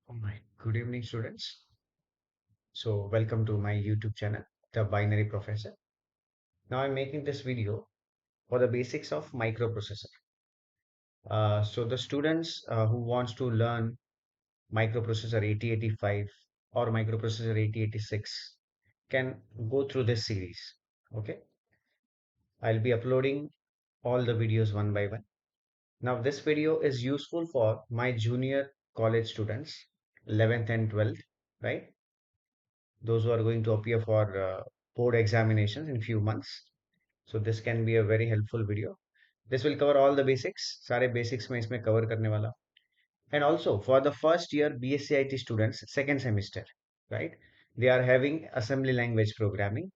Alright, good evening, students. So, welcome to my YouTube channel, The Binary Professor. Now, I'm making this video for the basics of microprocessor. So, the students who wants to learn microprocessor 8085 or microprocessor 8086 can go through this series. Okay, I'll be uploading all the videos one by one. Now, this video is useful for my junior college students, 11th and 12th, right? Those who are going to appear for board examinations in few months. So this can be a very helpful video. This will cover all the basics. सारे basics मैं इसमें cover करने वाला. And also for the first year BSc students, second semester, right? They are having assembly language programming.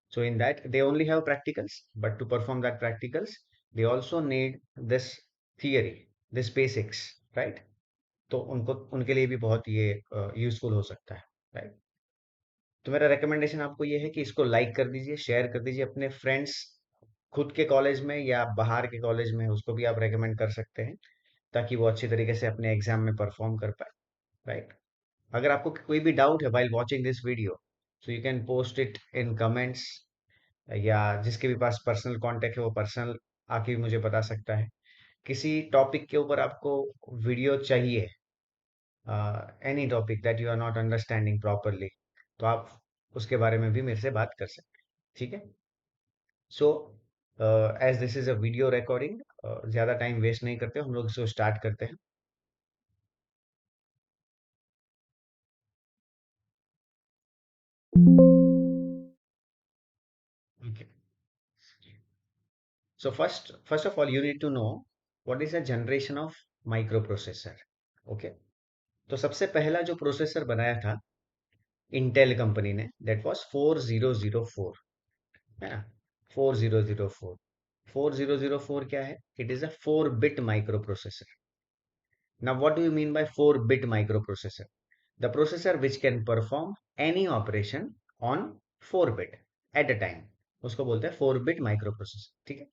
So in that they only have practicals, but to perform that practicals, they also need this theory, this basics, right? तो उनको उनके लिए भी बहुत ये useful हो सकता है, right? तो मेरा रिकमेंडेशन आपको ये है कि इसको लाइक कर दीजिए, शेयर कर दीजिए अपने फ्रेंड्स, खुद के कॉलेज में या बाहर के कॉलेज में, उसको भी आप रेकमेंड कर सकते हैं ताकि वो अच्छी तरीके से अपने एग्जाम में परफॉर्म कर पाए, राइट? अगर आपको कोई भी डाउट है while watching this video, so you can post it in comments, या जिसके भी पास पर्सनल कांटेक्ट है वो पर्सनल आके भी मुझे बता सकता है। किसी टॉपिक के ऊपर आपको वीडियो चाहिए, any topic that you are not understanding properly, तो आप उसके बारे में भी मेरे से बात कर सकते हैं, ठीक है? So as this is a video recording, ज़्यादा टाइम वेस्ट नहीं करते, हम लोग इसको स्टार्ट करते हैं। Okay. So first of all, you need to know what is a generation of microprocessor. Okay. तो सबसे पहला जो प्रोसेसर बनाया था इंटेल कंपनी ने, दैट वाज 4004, है ना? 4004, 4004 क्या है? It is a 4 bit micro processor. Now what do you mean by 4 bit micro processor? The processor which can perform any operation on 4 bit at a time, उसको बोलते हैं 4 bit micro processor, ठीक है?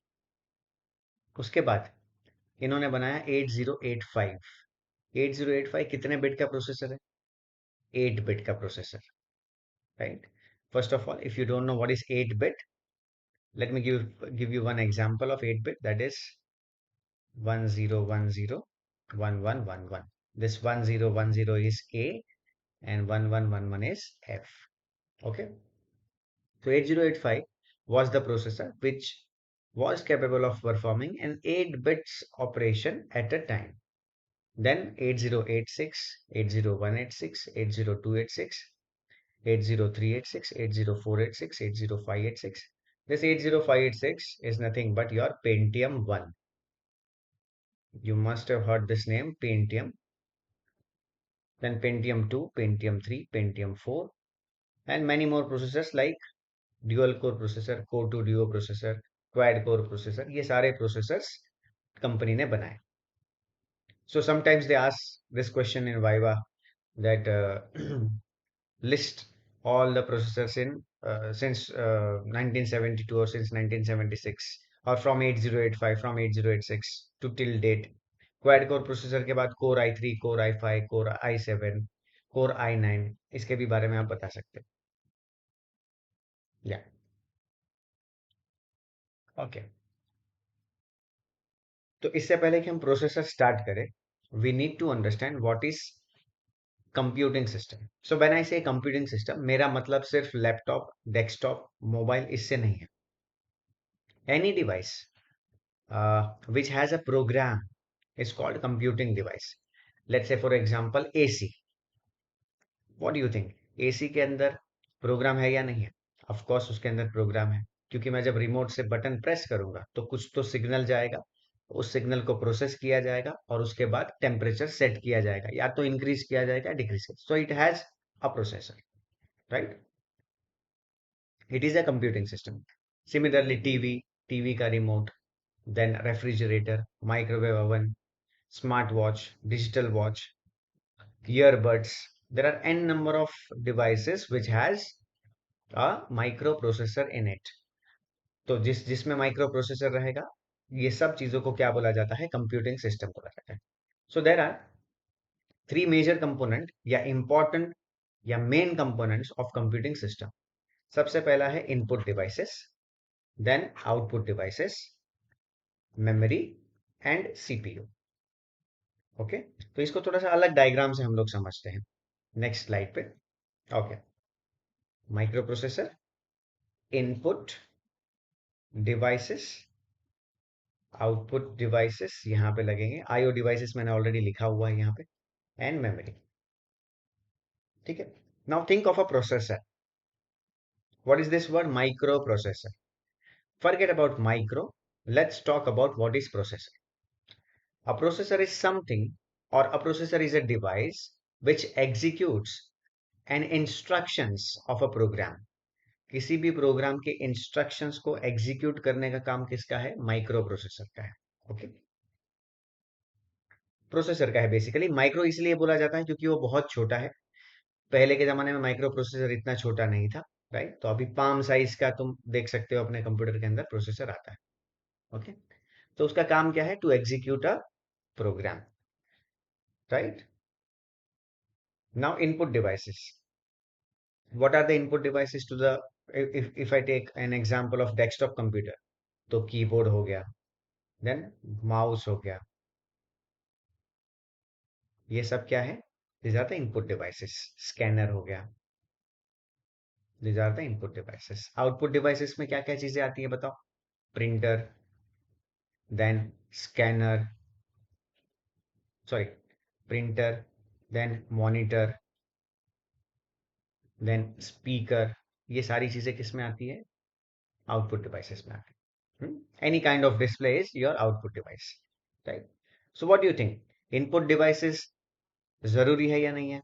उसके बाद इन्होंने बनाया 8085. 8085 कितने बिट का प्रोसेसर है? 8 बिट का processor, right? First of all, if you don't know what is 8 bit, let me give you one example of 8 bit, that is 10101111. This 1010 is A and 1111 is F. Okay, so 8085 was the processor which was capable of performing an 8 bits operation at a time. Then 8086, 80186, 80286, 80386, 80486, 80586. This 80586 is nothing but your Pentium 1. You must have heard this name, Pentium. Then Pentium 2, Pentium 3, Pentium 4, and many more processors like dual core processor, core 2 duo processor, quad core processor. ये सारे processors company ने बनाए. So sometimes they ask this question in Viva, that list all the processors in since 1972 or since 1976, or from 8085, from 8086 to till date. Quad core processor के बाद core i3, core i5, core i7, core i9, इसके भी बारे में आप बता सकते हैं, या ओके? तो इससे पहले कि हम प्रोसेसर स्टार्ट करें, we need to understand what is computing system. So when I say computing system, मेरा मतलब सिर्फ लैपटॉप, डेस्कटॉप, मोबाइल, इससे नहीं है. Any device which has a program is called computing device. Let's say for example AC. What do you think? AC के अंदर programme है या नहीं है? ऑफ कोर्स उसके अंदर प्रोग्राम है, क्योंकि मैं जब रिमोट से बटन प्रेस करूंगा तो कुछ तो सिग्नल जाएगा, उस सिग्नल को प्रोसेस किया जाएगा और उसके बाद टेम्परेचर सेट किया जाएगा, या तो इंक्रीज किया जाएगा, decrease. So it has a processor, right? It is a computing system. Similarly TV का remote, then refrigerator, microwave oven, smartwatch, digital watch, earbuds. There are n number of devices which has a microprocessor in it. तो जिसमें micro processor रहेगा, ये सब चीजों को क्या बोला जाता है? कंप्यूटिंग सिस्टम बोला जाता है. So there are three major component या इंपॉर्टेंट या main components of computing system. सबसे पहला है input devices, then output devices, memory and CPU. Okay, तो इसको थोड़ा सा अलग डायग्राम से हम लोग समझते हैं नेक्स्ट स्लाइड पे। Okay, micro processor, input devices, output devices यहाँ पे लगेंगे, आईओ डिवाइसेस मैंने ऑलरेडी लिखा हुआ है यहाँ पे, एंड मेमोरी। ठीक है, now think of a processor. What is this word? Micro processor. Forget about micro. Let's talk about what is processor. A processor is something, or a processor is a device which executes an instructions of a program. किसी भी programme के instructions को execute करने का काम किसका है? Micro processor का है। ओके, प्रोसेसर का है बेसिकली। माइक्रो इसलिए बोला जाता है क्योंकि वो बहुत छोटा है। पहले के जमाने में माइक्रो प्रोसेसर इतना छोटा नहीं था, राइट? तो अभी पाम साइज का तुम देख सकते हो अपने कंप्यूटर के अंदर प्रोसेसर आता है। ओके, तो उसका काम क्या है? To execute a program, right? Now input devices. What are the input devices to the, if I take an example of desktop computer, तो कीबोर्ड हो गया, देन माउस हो गया, ये सब क्या है? these are the input devices. Scanner हो गया, these are the input devices. Output devices में क्या क्या चीजें आती है बताओ? Printer, then scanner, sorry, printer, then monitor, then speaker. ये सारी चीजें किस में आती है? आउटपुट डिवाइसेस में आती है। Any kind of display is your output device, right? So what do you think? Input devices जरूरी है या नहीं है?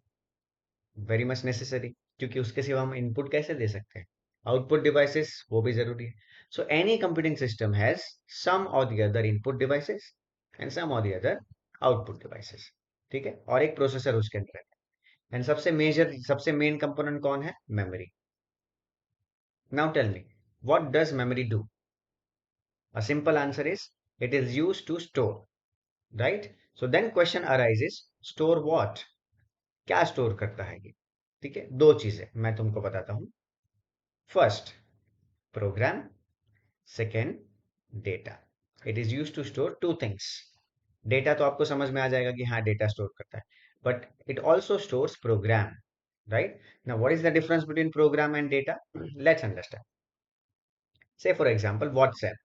वेरी मच नेसेसरी, क्योंकि उसके सिवा हम इनपुट कैसे दे सकते हैं? आउटपुट डिवाइसेस वो भी जरूरी है। So any computing system has some or the other input devices and some or the other output devices. ठीक है, और एक प्रोसेसर उसके अंदर है। एंड सबसे मेन कंपोनेंट कौन है? Memory. Now tell me, what does memory do? A simple answer is it is used to store, right? So then question arises, store what? क्या स्टोर करता है ये? ठीक है, दो चीजें मैं तुमको बताता हूं। First, program, second, data. It is use to store two things. Data तो आपको समझ में आ जाएगा कि हाँ डेटा स्टोर करता है, but it also stores program, right? Now what is the difference between program and data? Let's understand. Say for example WhatsApp.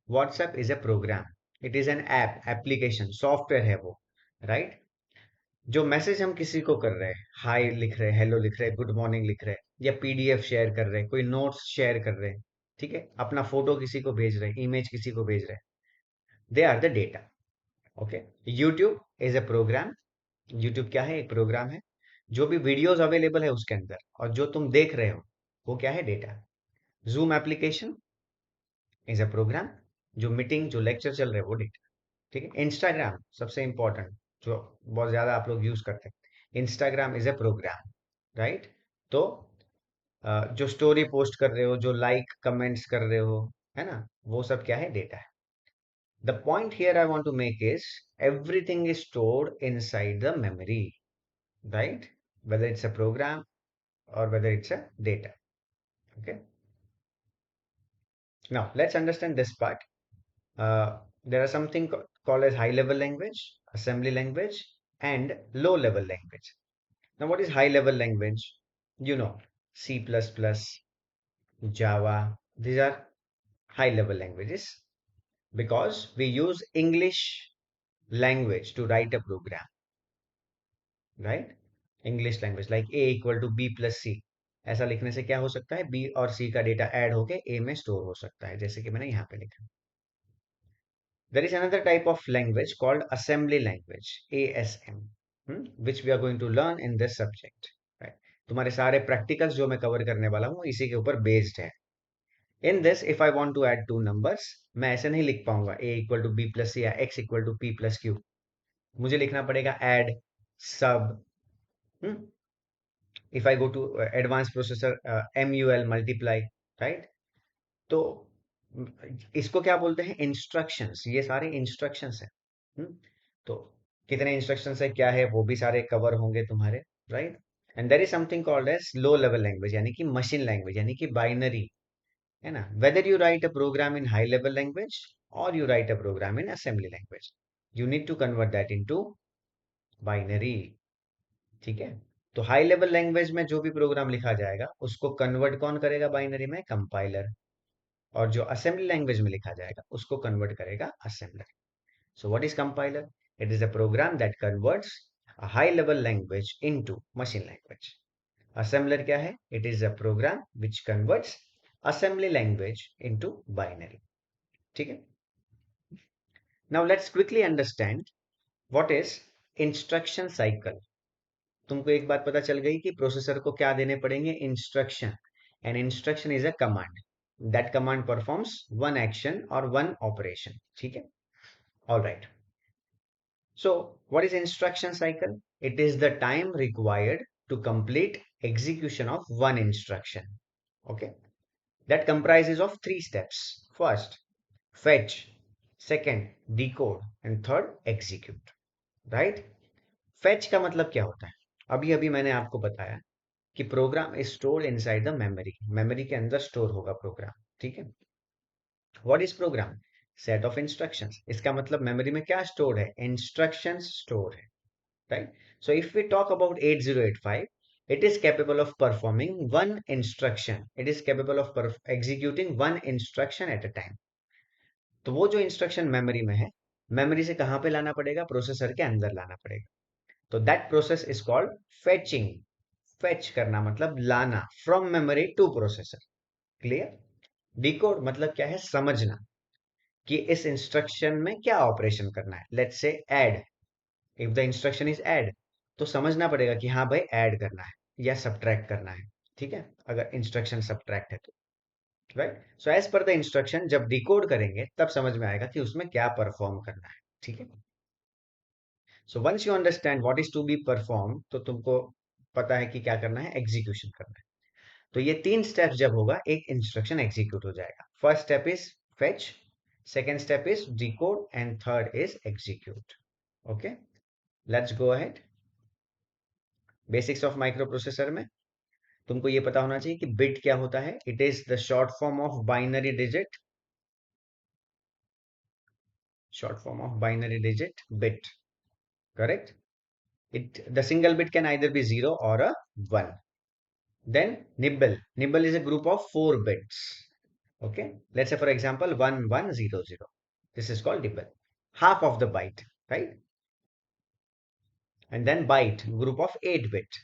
WhatsApp is a program, it is an app, application, software है वो, right? जो message हम किसी को कर रहे हैं, हाय लिख रहे हैं, हेलो लिख रहे हैं, गुड मॉर्निंग लिख रहे हैं, या पीडीएफ शेयर कर रहे हैं, कोई नोट्स शेयर कर रहे हैं, ठीक है, अपना फोटो किसी को भेज रहे हैं, इमेज किसी को भेज रहे हैं, they are the data. Okay, YouTube is a program. YouTube क्या है? एक प्रोग्राम है। जो भी वीडियोस अवेलेबल है उसके अंदर और जो तुम देख रहे हो वो क्या है? Data. Zoom application is a program. जो मीटिंग, जो लेक्चर चल रहे हैं वो डेटा। ठीक है, इंस्टाग्राम सबसे इंपॉर्टेंट, जो बहुत ज्यादा आप लोग यूज करते हैं, Instagram is a program, right? तो जो स्टोरी पोस्ट कर रहे हो, जो लाइक कमेंट्स कर रहे हो, है ना, वो सब क्या है? डेटा है। The point here I want to make is everything is stored inside the memory, right? Whether it's a program or whether it's a data. Okay, now let's understand this part. There are something called as high level language, assembly language, and low level language. Now what is high level language? You know, C++, Java, these are high level languages because we use English language to write a program, right? English language like A equal to B plus C, ऐसा लिखने से क्या हो सकता है? B और C का data add होके A में स्टोर हो सकता है, जैसे कि मैंने यहाँ पे लिखा। There is another type of language called assembly language, ASM, which we are going to learn in this subject. Right? तुम्हारे सारे practicals जो मैं cover करने वाला हूँ इसी के ऊपर based है। In this, if I want to add two numbers, मैं ऐसे नहीं लिख पाऊंगा a equal to b plus c या x equal to p plus q. मुझे लिखना पड़ेगा add, sub. If I go to advanced processor, mul, multiply, right? तो इसको क्या बोलते हैं? इंस्ट्रक्शंस। ये सारे इंस्ट्रक्शंस हैं। तो कितने इंस्ट्रक्शन है क्या है वो भी सारे कवर होंगे तुम्हारे, right. And there is something called as low level language, यानी कि मशीन लैंग्वेज, यानी कि बाइनरी, है ना। Whether you write a program in high level language or you write a program in assembly language, you need to convert that into binary, ठीक है। तो high level language में जो भी प्रोग्राम लिखा जाएगा उसको कन्वर्ट कौन करेगा बाइनरी में? कंपाइलर। और जो असेंबली लैंग्वेज में लिखा जाएगा उसको कन्वर्ट करेगा assembler. So what is compiler? It is a program that converts a high level language into machine language. Assembler क्या है? It is a program which converts assembly language into binary, ठीक है। Now let's quickly understand what is instruction cycle. तुमको एक बात पता चल गई कि प्रोसेसर को क्या देने पड़ेंगे? Instruction. An instruction is a command that command performs one action और वन ऑपरेशन, ठीक है। All right. So what is instruction cycle? It is the time required to complete execution of one instruction, okay, that comprises of three steps. First, fetch. Second, decode. And third, execute. Right? Fetch का मतलब क्या होता है? अभी अभी मैंने आपको बताया कि program is stored inside the memory, memory के अंदर स्टोर होगा प्रोग्राम, ठीक है। What is program? Set of instructions. इसका मतलब मेमोरी में क्या स्टोर है? इंस्ट्रक्शंस स्टोर है, right? So if we talk about 8085, it is capable of performing one instruction. It is capable of executing one instruction at a time. तो वो जो instruction memory में है, मेमोरी से कहां पे लाना पड़ेगा? प्रोसेसर के अंदर लाना पड़ेगा। तो that process is called fetching. Fetch करना मतलब लाना, from memory two processor. Clear? Decode मतलब क्या है? समझना कि इस इंस्ट्रक्शन में क्या ऑपरेशन करना है। Let's say add, if the instruction is add, तो समझना पड़ेगा कि हाँ भाई ऐड करना है या सब्ट्रैक्ट करना है, ठीक है। अगर इंस्ट्रक्शन सब्ट्रैक्ट है तो, right. So as per the instruction जब डिकोड करेंगे तब समझ में आएगा कि उसमें क्या परफॉर्म करना है, ठीक है। So once you understand what is to be perform, तो तुमको पता है कि क्या करना है? एग्जीक्यूशन करना है। तो ये तीन स्टेप जब होगा एक इंस्ट्रक्शन एग्जीक्यूट हो जाएगा। First step is fetch, second step is decode and third is execute. Okay, let's go ahead. Basics of micro processor में तुमको ये पता होना चाहिए कि बिट क्या होता है। It is the short form of binary digit, short form of binary digit bit, correct. It the single bit can either be 0 or a 1. Then nibble, nibble is a group of 4 bits, okay. Let's say for example 1100, this is called nibble, half of the byte, right. And then byte, group of 8 bit,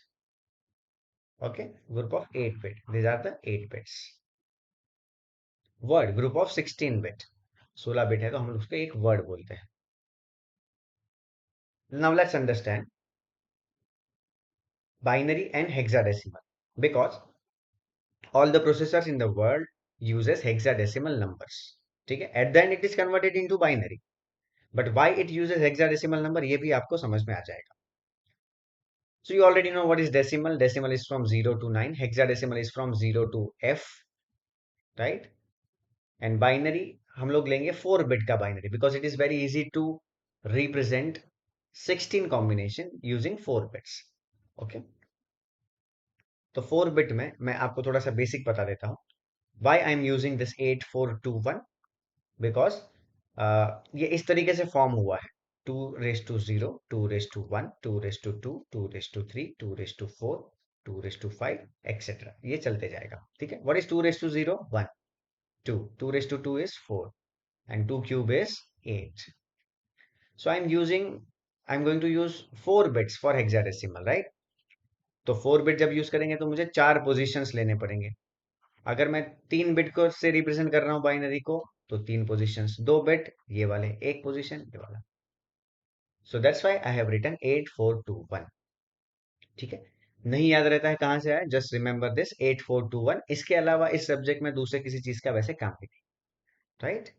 okay, group of 8 bit, these are the 8 bits. Word, group of 16 bit, 16 bit है तो हम उसको एक word बोलते हैं। Now let's understand binary and hexadecimal, because all the processors in the world uses hexadecimal numbers, ठीक है। At the end it is converted into binary, but why it uses hexadecimal number ये भी आपको समझ में आ जाएगा। So you already know what is decimal. Decimal is from 0 to 9. Hexadecimal is from 0 to F, right? And binary हम लोग लेंगे 4 bit का binary because it is very easy to represent 16 combination using 4 bits. Okay. तो 4 bit में मैं आपको थोड़ा सा बेसिक बता देता हूँ। Why I am using this 8421? Because ये इस तरीके से फॉर्म हुआ है। 2 raised to 0, 2 raised to 1, 2 raised to 2, 2 raised to 3, 2 raised to 4, 2 raised to 5, etc. ये चलते जाएगा, ठीक है। What is 2 raised to 0? 1. 2. 2 raised to 2 is 4. And 2 cube is 8. So I'm going to use 4 bits for hexadecimal, right? तो 4 bit जब use करेंगे तो मुझे 4 पोजीशंस लेने पड़ेंगे। अगर मैं 3 बिट को से रिप्रेजेंट कर रहा हूँ बाइनरी को, तो 3 पोजीशंस, 2 बिट ये वाले, एक पोजीशन ये वाला। So that's why I have written 8421, ठीक है। नहीं याद रहता है कहां से आया, जस्ट रिमेंबर दिस 8421। इसके अलावा इस सब्जेक्ट में दूसरे किसी चीज का वैसे काम भी नहीं, राइट।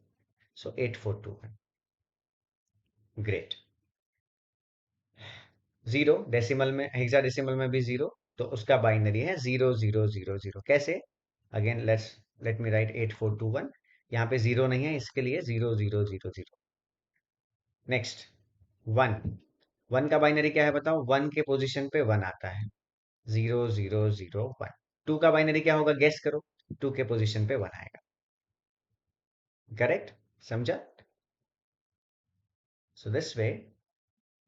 सो 8421, ग्रेट। जीरो डेसिमल में, हेक्साडेसिमल में भी जीरो, तो उसका बाइनरी है 0000। कैसे? Again let me right 8421। यहाँ पे जीरो नहीं है, इसके लिए 0000। नेक्स्ट 1, 1 का बाइनरी क्या है बताओ? 1 के पोजीशन पे 1 आता है, 0 0 0 1। 2 का बाइनरी क्या होगा, गेस करो? 2 के पोजीशन पे 1 आएगा। करेक्ट? समझा? सो दिस वे,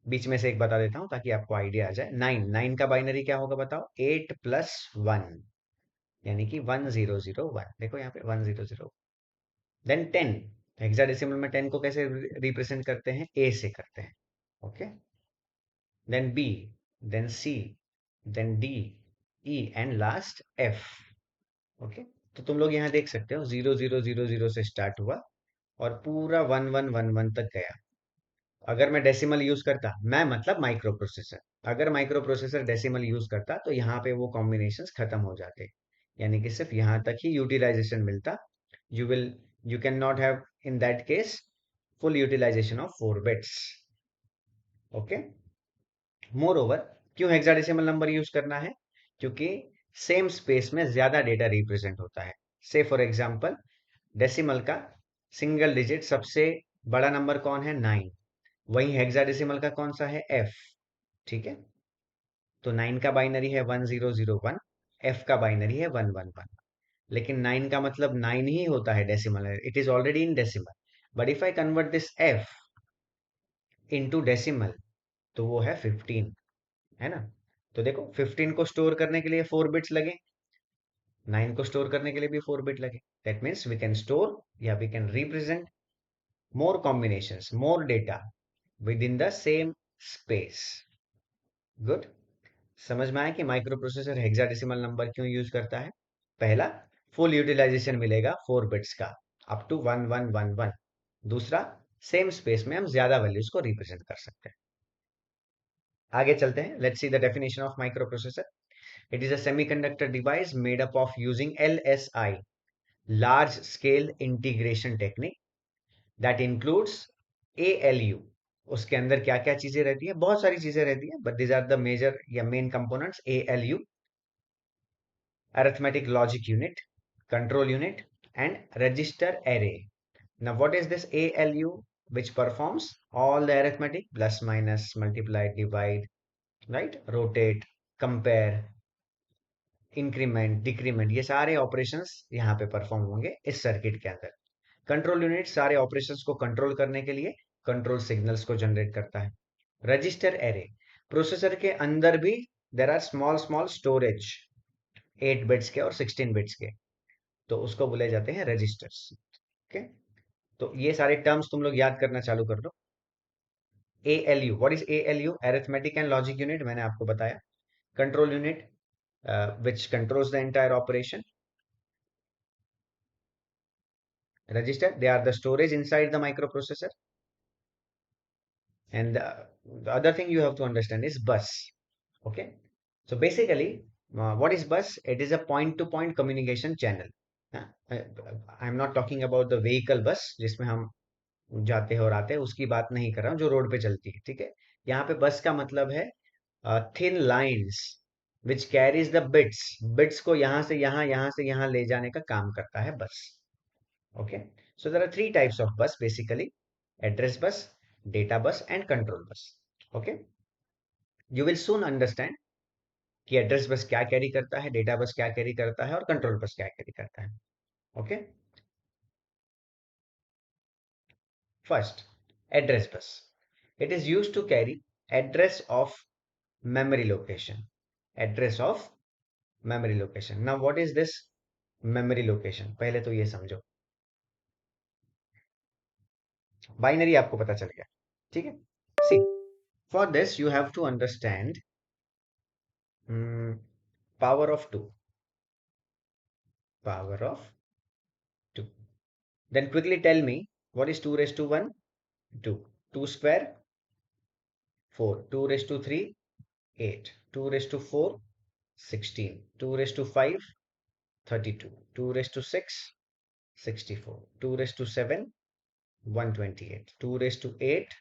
बीच में से एक बता देता हूं ताकि आपको आइडिया आ जाए। 9, 9 का बाइनरी क्या होगा बताओ? 8 प्लस 1, यानी कि 1001। देखो यहाँ पे 100। देन 10, हेक्साडेसिमल में 10 को कैसे रिप्रेजेंट करते हैं? ए से करते हैं। Okay, then B, then C, then D, E and last F. Okay, तो तुम लोग यहाँ देख सकते हो 0000 से स्टार्ट हुआ और पूरा 1111 तक गया। अगर मैं डेसिमल यूज करता, मैं मतलब माइक्रो प्रोसेसर, अगर माइक्रो प्रोसेसर डेसिमल यूज करता तो यहाँ पे वो कॉम्बिनेशंस खत्म हो जाते, यानी कि सिर्फ यहाँ तक ही यूटिलाइजेशन मिलता। You will, you can not have in that case full utilization of 4 bits. Okay, moreover, क्यों हेक्साडेसिमल नंबर यूज करना है? क्योंकि सेम स्पेस में ज्यादा डेटा रिप्रेजेंट होता है। से फॉर एग्जाम्पल, डेसिमल का सिंगल डिजिट सबसे बड़ा नंबर कौन है? 9। वही हेक्साडेसिमल का कौन सा है? एफ। ठीक है, तो 9 का बाइनरी है 1001, एफ का बाइनरी है 111। लेकिन 9 का मतलब 9 ही होता है decimal, it is already in decimal. But if I convert this F into decimal, तो वो है 15, है ना? तो देखो 15 को स्टोर करने के लिए 4 बिट्स लगे, 9 को स्टोर करने के लिए भी 4 बिट लगे। That means we can store या we can represent more combinations, more data within the same space. Good. समझ में आया कि माइक्रो प्रोसेसर हेक्साडेसिमल नंबर क्यों यूज करता है? पहला, फुल यूटिलाइजेशन मिलेगा 4 बिट्स का, अप टू 1111। दूसरा, सेम स्पेस में हम ज्यादा वैल्यूज को रिप्रेजेंट कर सकते हैं। आगे चलते हैं, let's see the definition of micro processor. It is a semiconductor device made up of using LSI, large scale integration technique, that includes ALU। उसके अंदर क्या क्या चीजें रहती है? बहुत सारी चीजें रहती है, but these are the major या main components. ALU, arithmetic logic unit, control unit, and register array. Now, what is this ALU? Which performs all the arithmetic, plus, minus, multiply, divide, right? Rotate, compare, increment, decrement, ये सारे operations यहाँ पे perform होंगे इस circuit के अंदर। Control unit सारे operations को कंट्रोल करने के लिए कंट्रोल सिग्नल्स को जनरेट करता है। रजिस्टर एरे, प्रोसेसर के अंदर भी there are small small storage, 8 bits के और 16 बिट्स के, तो उसको बोले जाते हैं रजिस्टर्स। ओके, तो ये सारे टर्म्स तुम लोग याद करना चालू कर दो। ALU, what is ALU? Arithmetic and logic unit, मैंने आपको बताया। Control unit, which controls the entire operation. Register, they are the storage inside the microprocessor. And the other thing you have to understand is bus. Okay, so basically, what is bus? It is a point to point communication channel. हाँ, I'm not talking about the vehicle bus जिसमें हम जाते हैं और आते हैं, उसकी बात नहीं कर रहा हूँ जो रोड पे चलती है। ठीक है, यहाँ पे बस का मतलब है thin lines which carries the bits, bits को यहाँ से यहाँ, यहाँ से यहाँ ले जाने का काम करता है बस। Okay, so there are three types of bus basically: address bus, data bus, and control bus. Okay, you will soon understand कि एड्रेस बस क्या कैरी करता है, डेटा बस क्या कैरी करता है और कंट्रोल बस क्या कैरी करता है। Okay, first, address bus, it is used to carry address of memory location, address of memory location. Now what is this memory location? पहले तो ये समझो, बाइनरी आपको पता चल गया। ठीक है, सी, for this you have to understand power of 2, power of 2. Then quickly tell me, what is 2 raised to 1? 2. 2 square, 4. 2 raised to 3, 8. 2 raised to 4, 16. 2 raised to 5, 32. 2 raised to 6, 64. 2 raised to 7, 128. 2 raised to 8,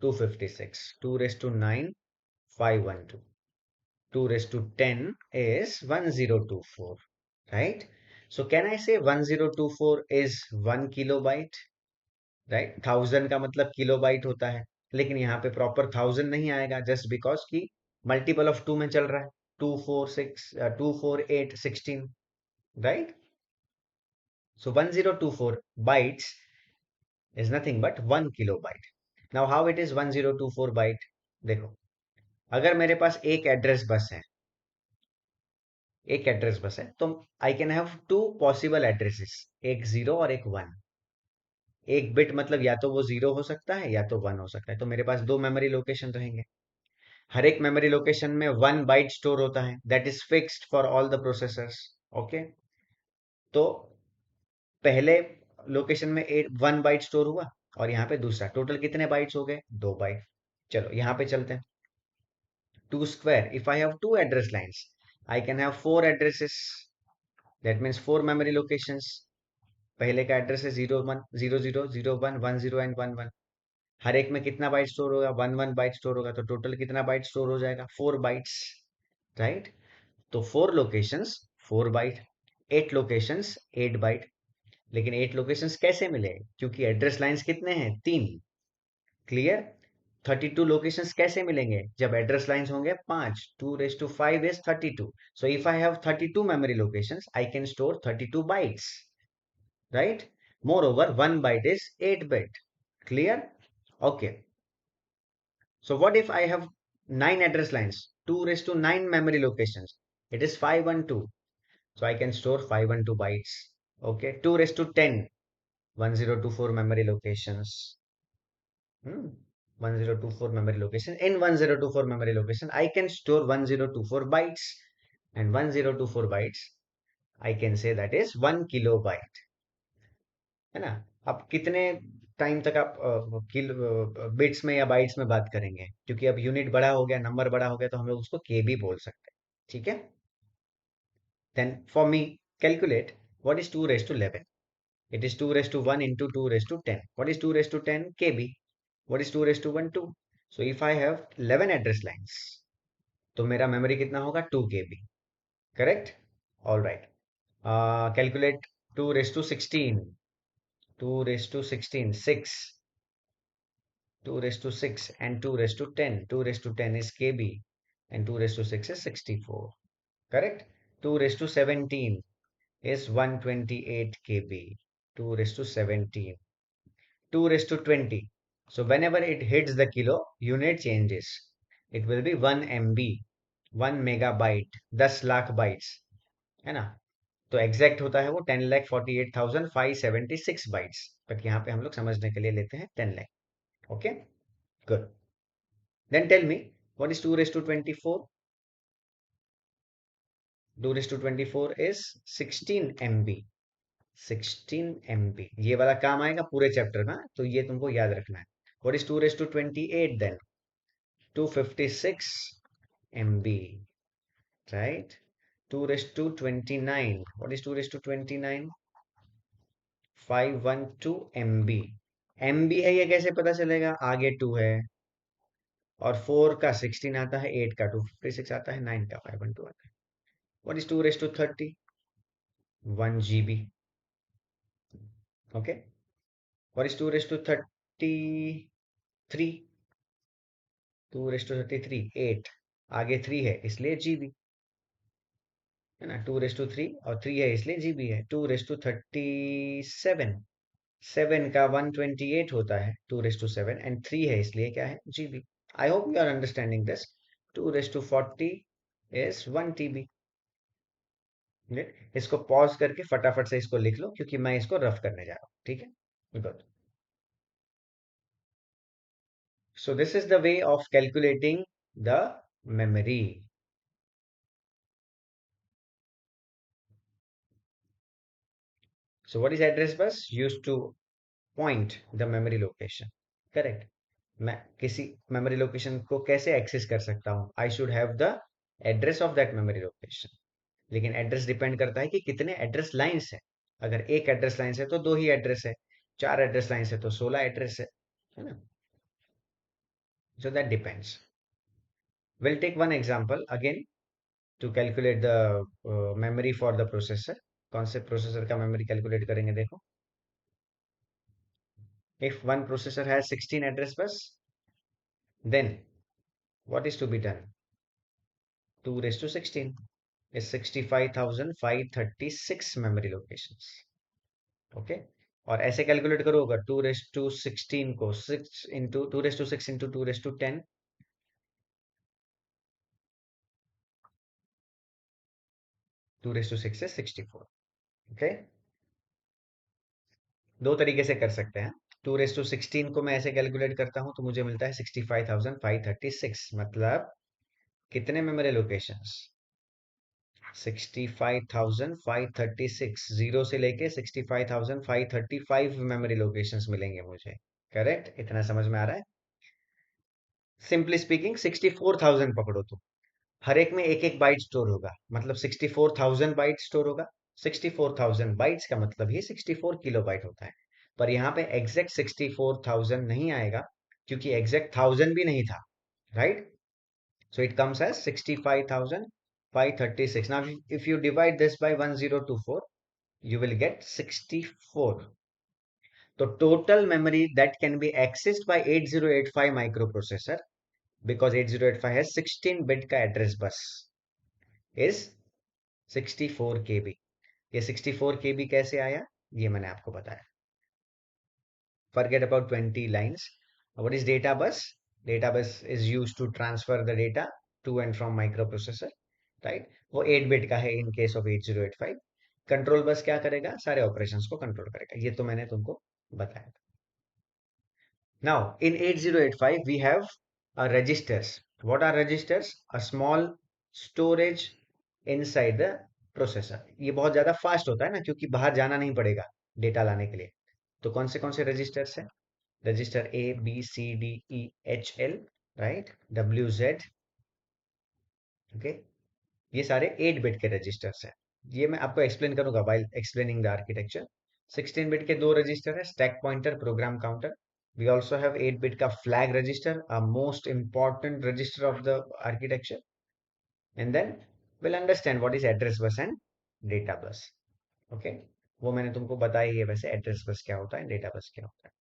256. 2 raised to 9, 512. 2 raised to 10 is 1024, right? So can I say 1024 is 1 kilobyte, right? 1000 का मतलब kilobyte होता है, लेकिन यहाँ पे proper 1000 नहीं आएगा, just because कि मल्टीपल ऑफ 2 में चल रहा है। 2 4 6 2 4 8 16, right? So 1024 bytes is nothing but 1 kilobyte. Now how it is 1024 byte? देखो, अगर मेरे पास एक एड्रेस बस है तो I can have two possible addresses, एक जीरो और एक वन। एक बिट मतलब या तो वो जीरो हो सकता है या तो वन हो सकता है, तो मेरे पास दो मेमोरी लोकेशन रहेंगे। हर एक मेमोरी लोकेशन में 1 बाइट स्टोर होता है, that is fixed for all the processors. Okay, तो पहले लोकेशन में 1 बाइट स्टोर हुआ, और यहाँ पे दूसरा, टोटल कितने बाइट्स हो गए? 2 बाइट। चलो यहाँ पे चलते हैं। 2 square, if I have two address lines, I can have four addresses, that means four memory locations. पहले का एड्रेस है 0100 01 10 एंड 11। हर एक में कितना बाइट स्टोर होगा? 1 बाइट स्टोर होगा, तो टोटल कितना बाइट स्टोर हो जाएगा? 4 बाइट्स, राइट? तो 4 लोकेशंस 4 बाइट, 8 लोकेशंस 8 बाइट। लेकिन 8 लोकेशंस कैसे मिले? क्योंकि एड्रेस लाइंस कितने हैं? 3। क्लियर? 32 लोकेशंस कैसे मिलेंगे? जब एड्रेस लाइंस होंगे 5, 2 raised to 5 is 32. So if I have 32 memory locations, I can store 32 bytes, right? Moreover, 1 byte is 8 bit. Clear? Okay. So what if I have 9 address lines, 2 raised to 9 memory locations? It is 512. So I can store 512 bytes. Okay. 2 raised to 10, 1024 memory locations. 1024 memory location. In 1024 memory location, I can store 1024 bytes, and 1024 bytes, I can say that is 1 kilobyte, है ना? अब कितने time तक आप kilo bits में या bytes में बात करेंगे? क्योंकि अब यूनिट बड़ा हो गया, नंबर बड़ा हो गया, तो हम लोग उसको के भी बोल सकते हैं। ठीक है? Then for me, calculate what is 2 raised to 11? It is 2 raised to 1 into 2 raised to 10. What is 2 raised to 10? KB. What is 2 raised to 1? 2. So if I have 11 address lines, तो मेरा मेमोरी कितना होगा? 2 KB। Correct? All right. Calculate 2 raised to 16, 2 raised to 16, 6, 2 raised to 6 and 2 raised to 10. 2 raised to 10 is KB and 2 raised to 6 is 64. Correct? 2 raised to 17 is 128 KB. 2 raised to 17. 2 raised to 20. So whenever it hits the kilo, unit changes. It will be 1 MB, 1 megabyte, 10 lakh bytes, है ना? तो exact होता है वो 10,48,576 but यहाँ पे हम लोग समझने के लिए लेते हैं 10 lakh. Okay, good. Then tell me, what is 2 raised to 24? 2 raised to 24 is 16 MB। 16 MB, ये वाला काम आएगा पूरे चैप्टर का, तो ये तुमको याद रखना है। What is 2 raised to 28 then? 256 MB, right? 2 raised to 29. What is 2 raised to 29? 512 MB। MB है, ये कैसे पता चलेगा? आगे 2 है, और 4 का 16 आता है, 8 का 256 आता है, 9 का 512 आता है। What is 2 raised to 30? 1 GB। Okay. What is 2 raised to 33? 2 raised to 33, 8, आगे 3 है इसलिए GB, है ना? 2 raised to 3 और 3 है इसलिए GB है। 2 raised to 37, 7 का 128 होता है, 2 raised to 7 एंड 3 है इसलिए क्या है? GB। I hope you are understanding this. 2 raised to 40 is 1 TB। इसको पॉज करके फटाफट से इसको लिख लो, क्योंकि मैं इसको रफ करने जा रहा हूँ। ठीक है, good. So this is the way of calculating the memory. So what is address bus? Used two point the memory location. Correct. मैं किसी मेमोरी लोकेशन को कैसे एक्सेस कर सकता हूँ? I should have the address of that memory location. लेकिन address depend करता है कि कितने एड्रेस लाइंस है। अगर एक एड्रेस लाइन है तो दो ही एड्रेस है, 4 एड्रेस लाइन है तो 16 एड्रेस है ना? So that depends. We'll take one example again to calculate the memory for the processor. कौन से प्रोसेसर का मेमोरी कैलकुलेट करेंगे? देखो, if one processor has 16 address bus, Then what is to be done? 2 raised to 16 is 65,536 memory locations. Okay, और ऐसे calculate करो, अगर 2 raise to 16 को 6 into 2 raise to 6 into 2 raise to 10, 2 raise to 6 is 64. Okay, दो तरीके से कर सकते हैं. 2 रेस टू 16 को मैं ऐसे कैलकुलेट करता हूं तो मुझे मिलता है 65,536. मतलब कितने मेमोरी लोकेशंस? 65,536. जीरो से लेके 65,535 मेमोरी लोकेशंस मिलेंगे मुझे. करेक्ट? इतना समझ में आ रहा है? सिंपली स्पीकिंग 64,000 पकड़ो तुम. हर एक में एक एक बाइट स्टोर होगा, मतलब 64,000 बाइट स्टोर होगा. 64,000 बाइट्स का मतलब ही 64 किलो बाइट होता है. पर यहाँ पे एग्जैक्ट 64,000 नहीं आएगा, क्योंकि एग्जैक्ट 1000 भी नहीं था. Right? So it comes as 65,536. Now if you divide this by 1024, you will get 64. So total memory that can be accessed by 8085 microprocessor, because 8085 has 16 bit का address bus, is 64 KB. ये 64 KB कैसे आया, ये मैंने आपको बताया. Forget about 20 lines. What is data bus? Data bus is used to transfer the data to and from microprocessor. Right? वो 8 bit का है in case of 8085. Control bus क्या करेगा? सारे ऑपरेशंस को कंट्रोल करेगा. ये तो मैंने तुमको बताया. Now, in 8085, we have registers. What are registers? A small storage inside the processor. ये बहुत ज़्यादा फास्ट होता है ना, क्योंकि बाहर जाना नहीं पड़ेगा डेटा लाने के लिए. तो कौन से रजिस्टर्स हैं? Register A, B, C, D, E, H, L, right? W, Z, okay. ये सारे 8 बिट के रजिस्टर्स हैं. ये मैं आपको एक्सप्लेन करूंगा while explaining the architecture. 16 bit के दो रजिस्टर है, stack pointer, program counter. We also have 8 bit का flag register, a most important register of the architecture. And then we'll understand what is address bus and data bus. Okay, वो मैंने तुमको बताया ही है. वैसे address bus क्या होता है, data bus क्या होता है.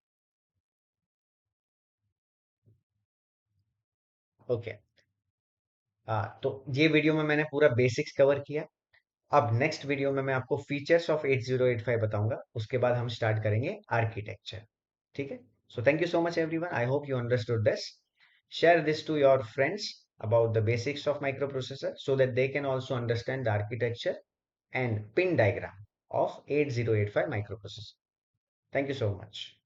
Okay, तो ये वीडियो में मैंने पूरा बेसिक्स कवर किया. अब नेक्स्ट वीडियो में मैं आपको फीचर्स ऑफ 8085 बताऊंगा. उसके बाद हम स्टार्ट करेंगे आर्किटेक्चर. ठीक है? So thank you so much everyone. I hope you understood this. Share this to your friends about the basics of microprocessor, so that they can also understand the architecture and pin diagram of 8085 microprocessor. Thank you so much.